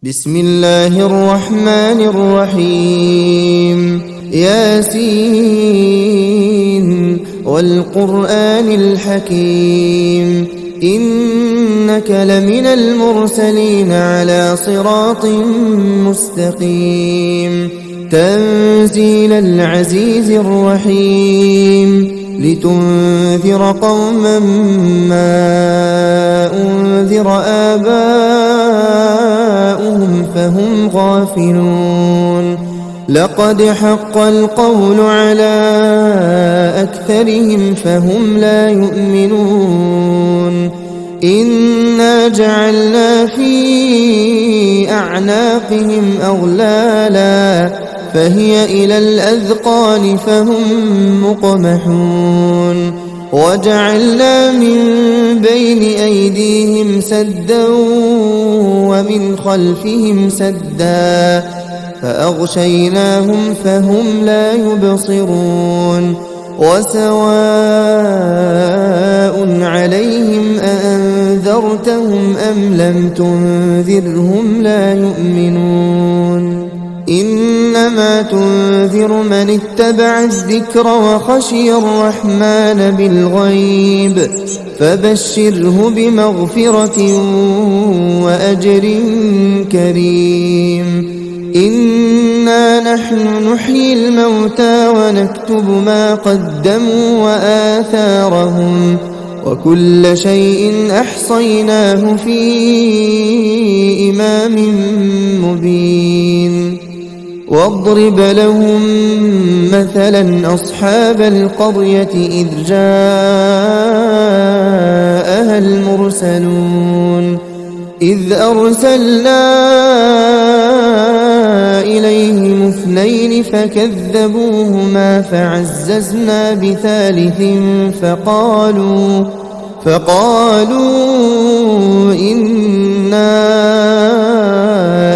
بسم الله الرحمن الرحيم ياسين والقرآن الحكيم إنك لمن المرسلين على صراط مستقيم تنزيل العزيز الرحيم لتنذر قوما ما أنذر آباؤهم فهم غافلون لقد حق القول على أكثرهم فهم لا يؤمنون إنا جعلنا في أعناقهم أغلالا فهي إلى الأذقان فهم مقمحون وجعلنا من بين أيديهم سدا ومن خلفهم سدا فأغشيناهم فهم لا يبصرون وسواء عليهم أأنذرتهم أم لم تنذرهم لا يؤمنون إنما تنذر من اتبع الذكر وخشي الرحمن بالغيب فبشره بمغفرة وأجر كريم إنا نحن نحيي الموتى ونكتب ما قدموا وآثارهم وكل شيء أحصيناه في إمام مبين واضرب لهم مثلا أصحاب القرية إذ جاءها المرسلون إذ أرسلنا إليهم اثنين فكذبوهما فعززنا بثالث فقالوا إنا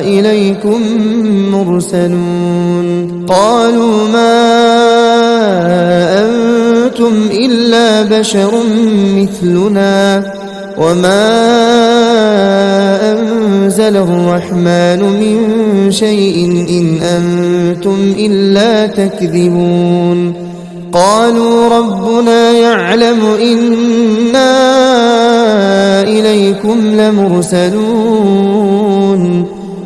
إليكم مرسلون قالوا ما أنتم إلا بشر مثلنا وما أنزل الرحمن من شيء إن أنتم إلا تكذبون قالوا ربنا يعلم إنا إليكم لمرسلون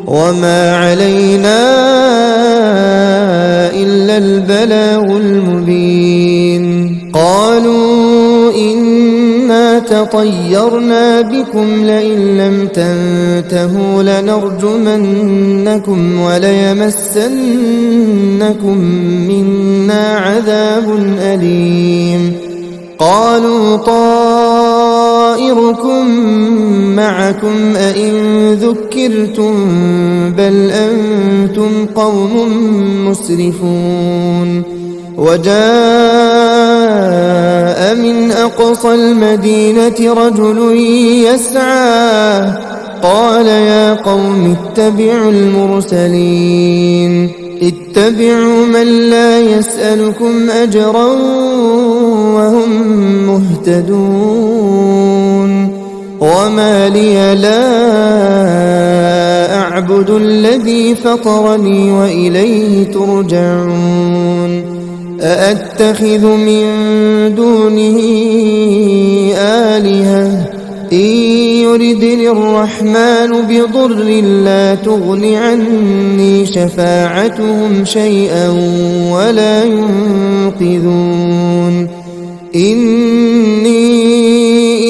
وما علينا إلا البلاغ المبين قالوا إنا تطيرنا بكم لئن لم تنتهوا لنرجمنكم وليمسنكم منا عذاب أليم قالوا طائركم معكم أئن ذكرتم بل أنتم قوم مسرفون وجاء من أقصى المدينة رجل يسعى قال يا قوم اتبعوا المرسلين اتبعوا من لا يسألكم أجرا وهم مهتدون وما لي لا أعبد الذي فطرني وإليه ترجعون أأتخذ من دونه آلهة إن يردني الرحمن بضر لا تغن عني شفاعتهم شيئا ولا ينقذون إني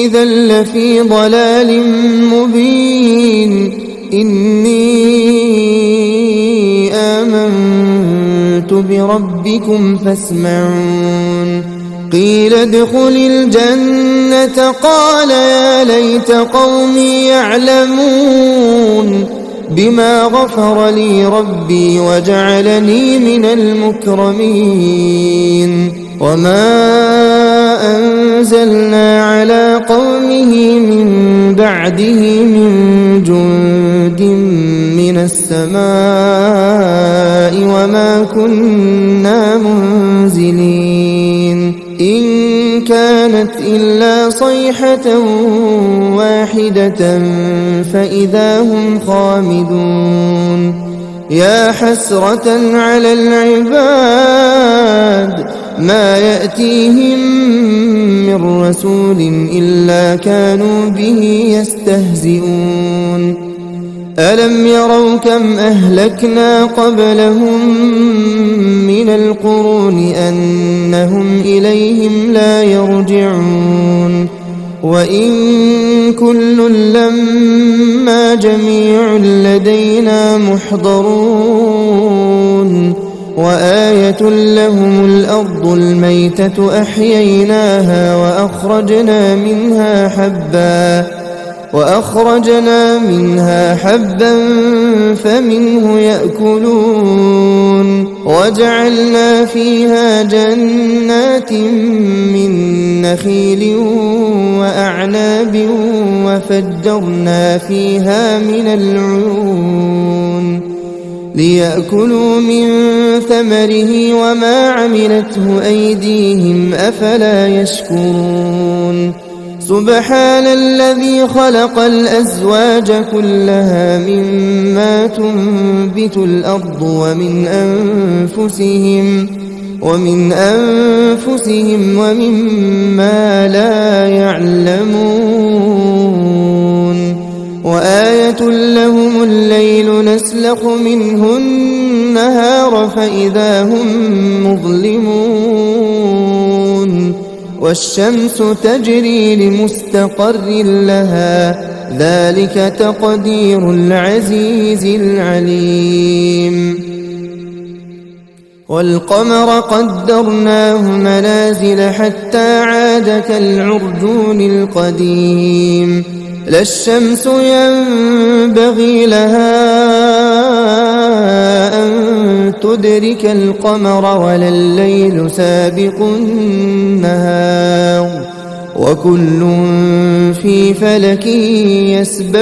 إذا لفي ضلال مبين إني آمنت بربكم فاسمعون قيل ادخل الجنة قال يا ليت قومي يعلمون بما غفر لي ربي وجعلني من المكرمين وما أنزلنا على قومه من بعده من جند من السماء وما كنا منزلين إن كانت إلا صيحة واحدة فإذا هم خامدون يا حسرة على العباد ما يأتيهم من رسول إلا كانوا به يستهزئون ألم يروا كم أهلكنا قبلهم من القرون أنهم إليهم لا يرجعون وإن كل لما جميع لدينا محضرون وآية لهم الأرض الميتة أحييناها وأخرجنا منها حبا فمنه يأكلون وجعلنا فيها جنات من نخيل وأعناب وفجرنا فيها من العيون ليأكلوا من ثمره وما عملته أيديهم أفلا يشكرون سبحان الذي خلق الأزواج كلها مما تنبت الأرض ومن أنفسهم ومما لا يعلمون وآية لهم الليل نسلخ منه النهار فإذا هم مظلمون والشمس تجري لمستقر لها ذلك تقدير العزيز العليم والقمر قدرناه منازل حتى عاد كالعرجون القديم لا الشمس ينبغي لها أن تدرك القمر ولا الليل سابق النهار وكل في فلك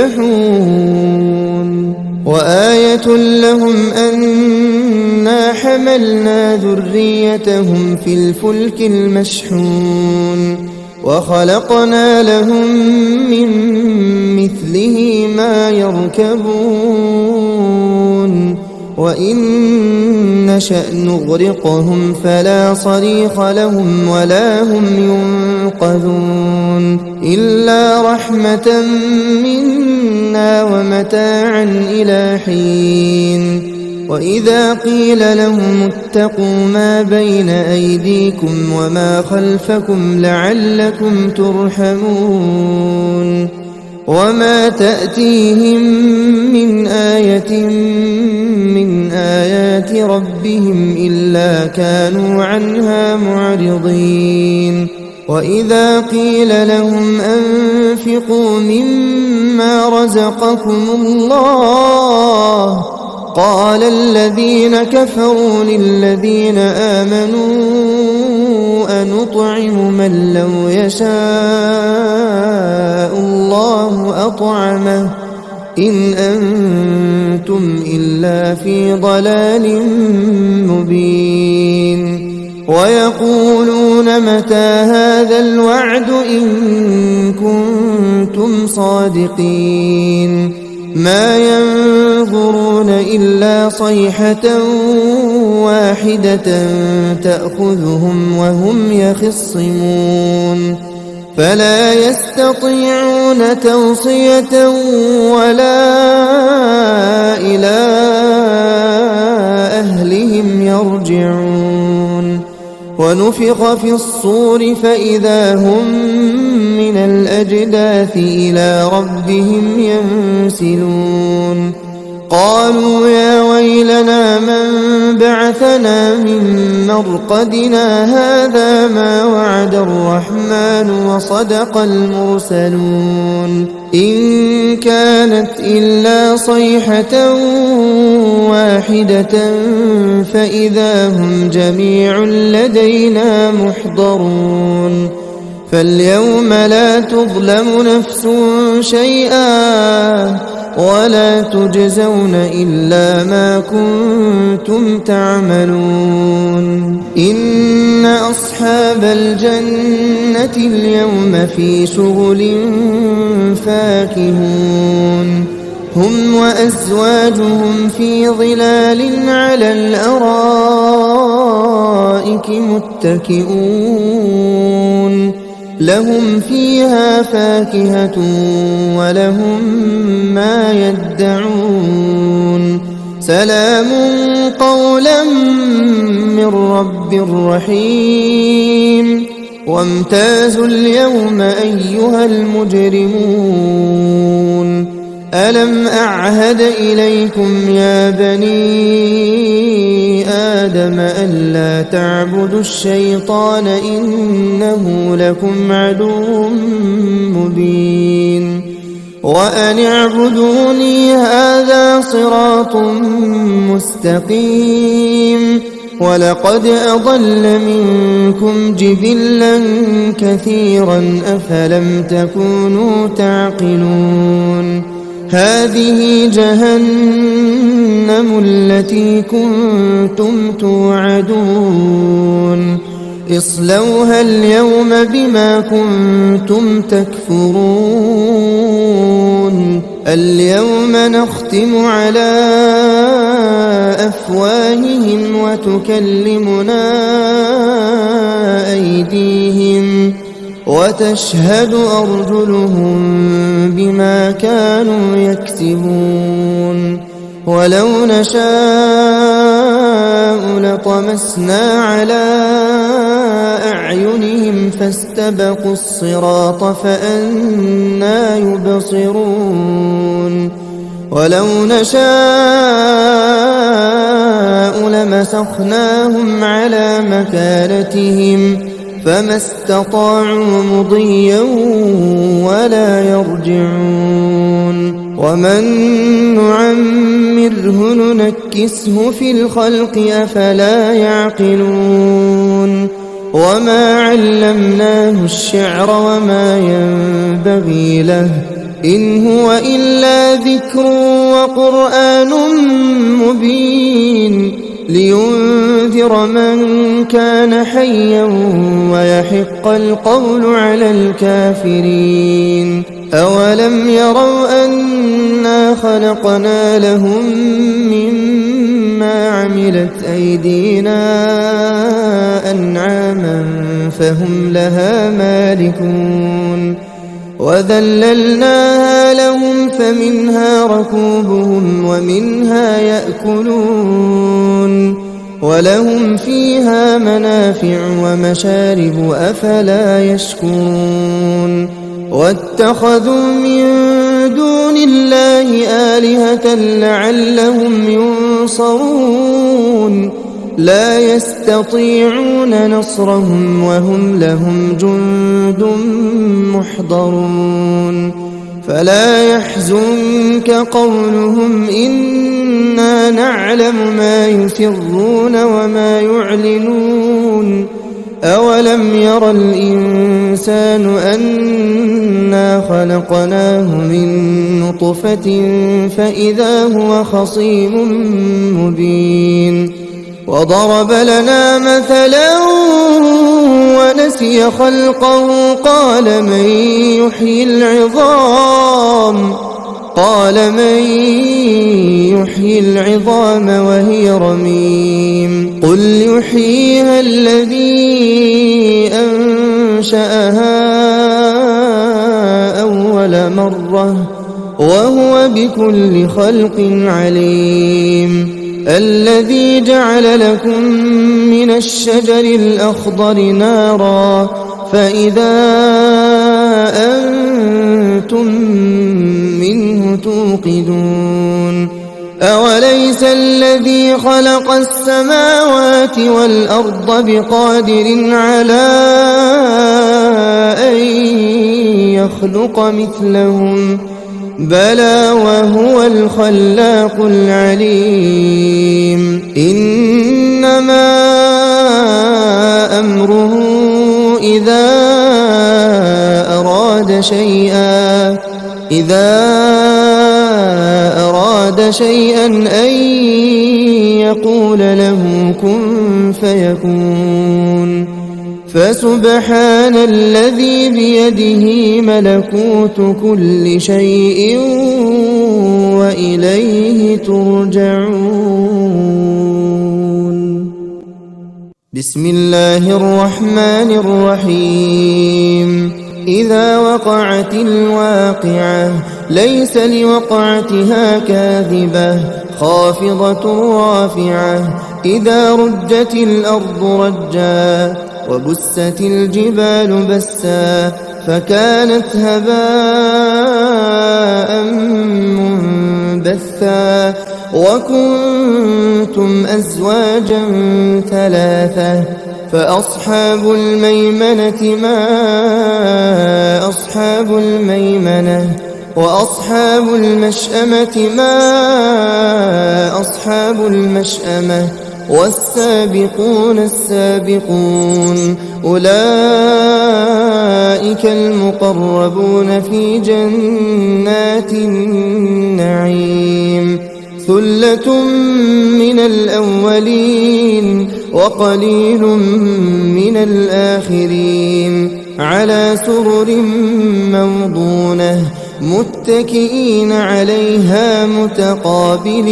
يسبحون وآية لهم أنا حملنا ذريتهم في الفلك المشحون وخلقنا لهم من مثله ما يركبون وإن نشأ نغرقهم فلا صريخ لهم ولا هم ينقذون إلا رحمة منا ومتاعا إلى حين وإذا قيل لهم اتقوا ما بين أيديكم وما خلفكم لعلكم ترحمون وما تأتيهم من آية من آيات ربهم إلا كانوا عنها معرضين وإذا قيل لهم أنفقوا مما رزقكم الله قال الذين كفروا للذين آمنوا أنطعم من لو يشاء الله أطعمه إن أنتم إلا في ضلال مبين ويقولون متى هذا الوعد إن كنتم صادقين ما ينظرون إلا صيحة واحدة تأخذهم وهم يخصمون فلا يستطيعون توصية ولا إلى أهلهم يرجعون ونفخ في الصور فإذا هم من الأجداث إلى ربهم ينسلون قالوا يا ويلنا من بعثنا من مرقدنا هذا ما وعد الرحمن وصدق المرسلون إن كانت إلا صيحة واحدة فإذا هم جميع لدينا محضرون فاليوم لا تظلم نفس شيئا ولا تجزون إلا ما كنتم تعملون إن أصحاب الجنة اليوم في شغل فاكهون هم وأزواجهم في ظلال على الأرائك متكئون لهم فيها فاكهة ولهم ما يدعون سلام قولا من رب رحيم وامتازوا اليوم أيها المجرمون ألم أعهد إليكم يا بني آدم ألا تعبدوا الشيطان إنه لكم عدو مبين وأن اعبدوني هذا صراط مستقيم ولقد أضل منكم جبلا كثيرا أفلم تكونوا تعقلون هذه جهنم التي كنتم توعدون اصلوها اليوم بما كنتم تكفرون اليوم نختم على أفواههم وتكلمنا أيديهم وتشهد أرجلهم بما كانوا يكسبون ولو نشاء لطمسنا على أعينهم فاستبقوا الصراط فأنى يبصرون ولو نشاء لمسخناهم على مكانتهم فما استطاعوا مضيا ولا يرجعون ومن نعمره ننكسه في الخلق أفلا يعقلون وما علمناه الشعر وما ينبغي له إن هو إلا ذكر وقرآن مبين لينذر من كان حيا ويحق القول على الكافرين أولم يروا أنا خلقنا لهم مما عملت أيدينا أنعاما فهم لها مالكون وذللناها لهم فمنها ركوبهم ومنها يأكلون ولهم فيها منافع ومشارب أفلا يشكرون واتخذوا من دون الله آلهة لعلهم ينصرون لا يستطيعون نصرهم وهم لهم جند محضرون فلا يحزنك قولهم إنا نعلم ما يسرون وما يعلنون أولم ير الإنسان أنا خلقناه من نطفة فإذا هو خصيم مبين وضرب لنا مثلا ونسي خلقه قال من يحيي العظام وهي رميم قل يحييها الذي أنشأها أول مرة وهو بكل خلق عليم الذي جعل لكم من الشجر الأخضر نارا فإذا أنتم منه توقدون أوليس الذي خلق السماوات والأرض بقادر على أن يخلق مثلهم بلى وهو الخلاق العليم إنما أمره إذا أراد شيئا أن يقول له كن فيكون فسبحان الذي بيده ملكوت كل شيء وإليه ترجعون. بسم الله الرحمن الرحيم. إذا وقعت الواقعة ليس لوقعتها كاذبة خافضة رافعة. إذا رجت الأرض رجا وبست الجبال بسا فكانت هباء منبثا وكنتم أزواجا ثلاثة فأصحاب الميمنة ما أصحاب الميمنة وأصحاب المشأمة ما أصحاب المشأمة والسابقون السابقون أولئك المقربون في جنات النعيم. ثلة من الأولين وقليل من الآخرين على سرر موضونة متكئين عليها متقابلين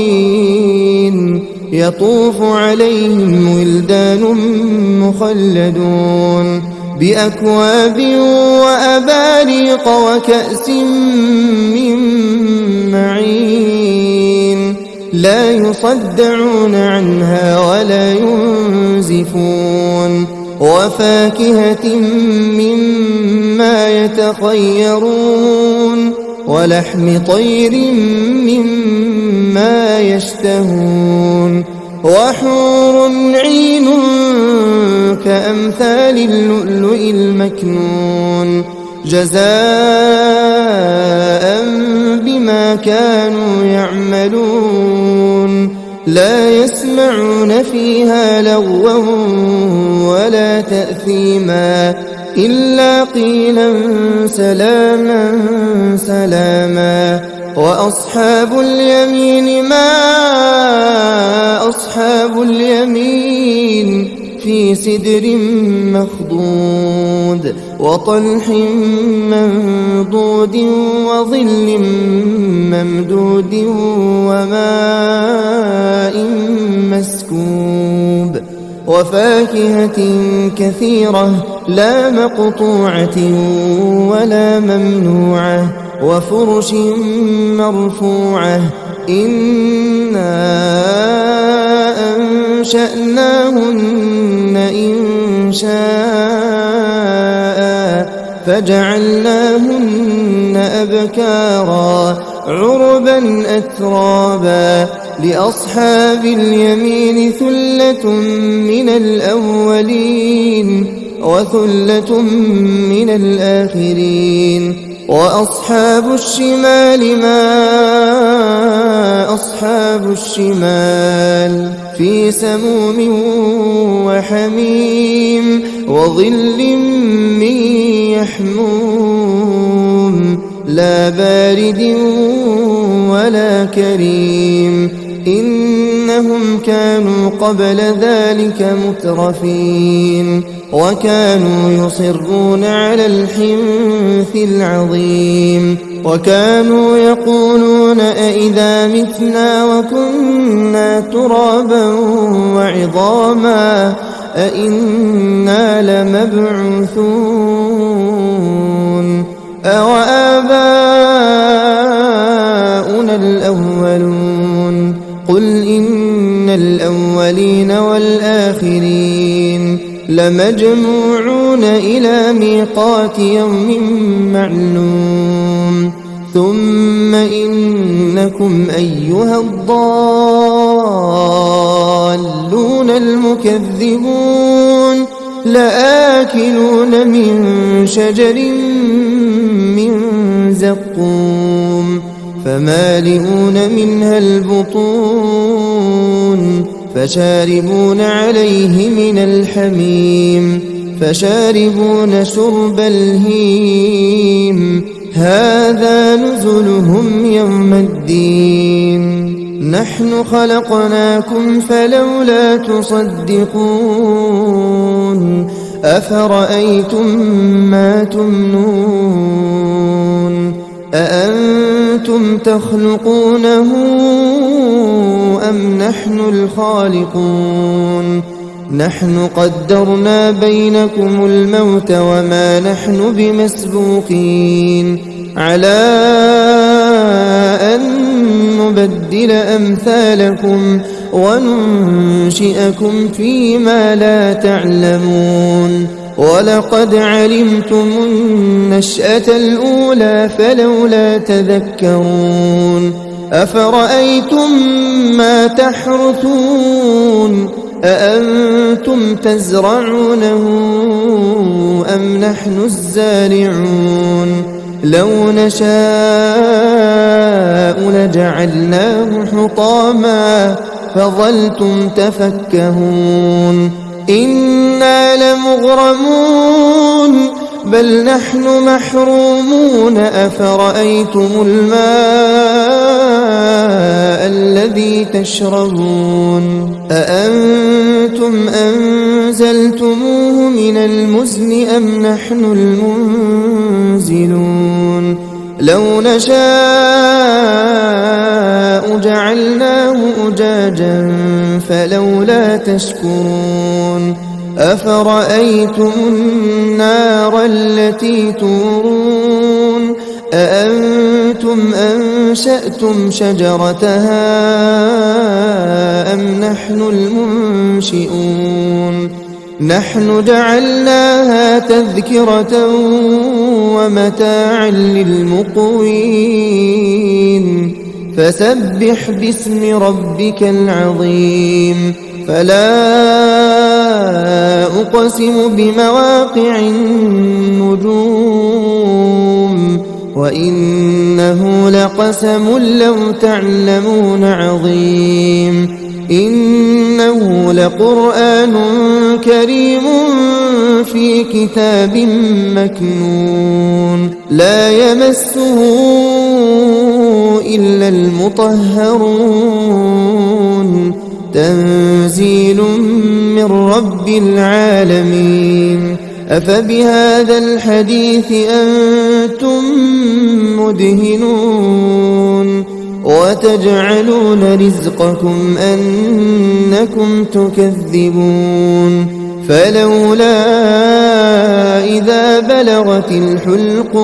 يطوف عليهم ولدان مخلدون بأكواب وأباريق وكأس من معين لا يصدعون عنها ولا ينزفون وفاكهة مما يتخيرون ولحم طير مما يشتهون وحور عين كأمثال اللؤلؤ المكنون جزاء بما كانوا يعملون لا يسمعون فيها لغوا ولا تأثيما إلا قيلا سلاما سلاما. وأصحاب اليمين ما أصحاب اليمين في سدر مخضود وطلح منضود وظل ممدود وماء مسكوب وفاكهة كثيرة لا مقطوعة ولا ممنوعة وفرش مرفوعة إنا أنشأناهن إنشاء فجعلناهن أبكارا عربا أترابا. لأصحاب اليمين ثلة من الأولين وثلة من الآخرين. وأصحاب الشمال ما أصحاب الشمال في سموم وحميم وظل من يحموم لا بارد ولا كريم إنهم كانوا قبل ذلك مترفين وكانوا يصرون على الحنث العظيم وكانوا يقولون أئذا متنا وكنا ترابا وعظاما أئنا لمبعوثون أوآباؤنا الأولون قل إن الأولين والآخرين لمجموعون إلى ميقات يوم معلوم ثم إنكم أيها الضالون المكذبون لآكلون من شجر من زقوم فمالئون منها البطون فشاربون عليه من الحميم فشاربون شرب الهيم هذا نزلهم يوم الدين نحن خلقناكم فلولا تصدقون أفرأيتم ما تمنون أأنتم تخلقونه أم نحن الخالقون نحن قدرنا بينكم الموت وما نحن بمسبوقين على أن نبدل أمثالكم وننشئكم فيما لا تعلمون ولقد علمتم النشأة الأولى فلولا تذكرون أفرأيتم ما تحرثون أأنتم تزرعونه أم نحن الزارعون لو نشاء لجعلناه حطاما فظلتم تفكهون إنا لمغرمون بل نحن محرومون أفرأيتم الماء الذي تشربون أأنتم أنزلتموه من المزن أم نحن المنزلون لو نشاء جعلناه أجاجا فلولا تشكرون أفرأيتم النار التي تورون أأنتم أنشأتم شجرتها أم نحن المنشئون نحن جعلناها تذكرة ومتاعا للمقوين فسبح باسم ربك العظيم فلا أقسم بمواقع النجوم وإنه لقسم لو تعلمون عظيم إنه لقرآن كريم في كتاب مكنون لا يمسه إلا المطهرون تنزيل من رب العالمين أفبهذا الحديث أنتم مدهنون وتجعلون رزقكم أنكم تكذبون فلولا إذا بلغت الحلقوم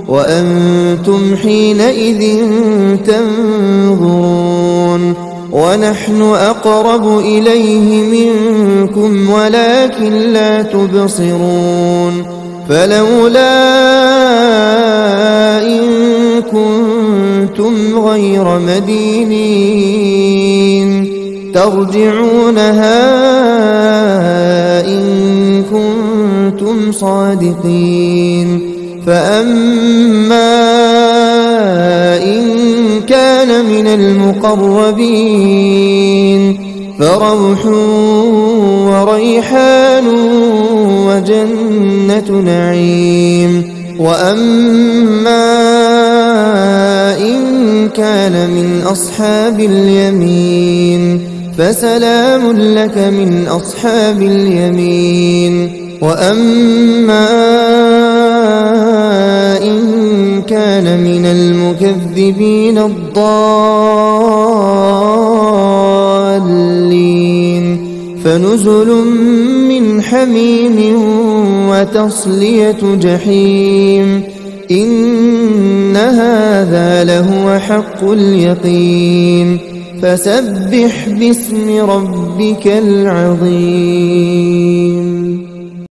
وأنتم حينئذ تنظرون ونحن أقرب إليه منكم ولكن لا تبصرون فلولا إن كنتم غير مدينين ترجعونها إن كنتم صادقين فأما إن كان من المقربين فروح وريحان وجنة نعيم وأما إن كان من أصحاب اليمين فسلام لك من أصحاب اليمين وأما إن كان من المكذبين الضالين فنزل من حميم وتصلية جحيم إن هذا لهو حق اليقين فسبح باسم ربك العظيم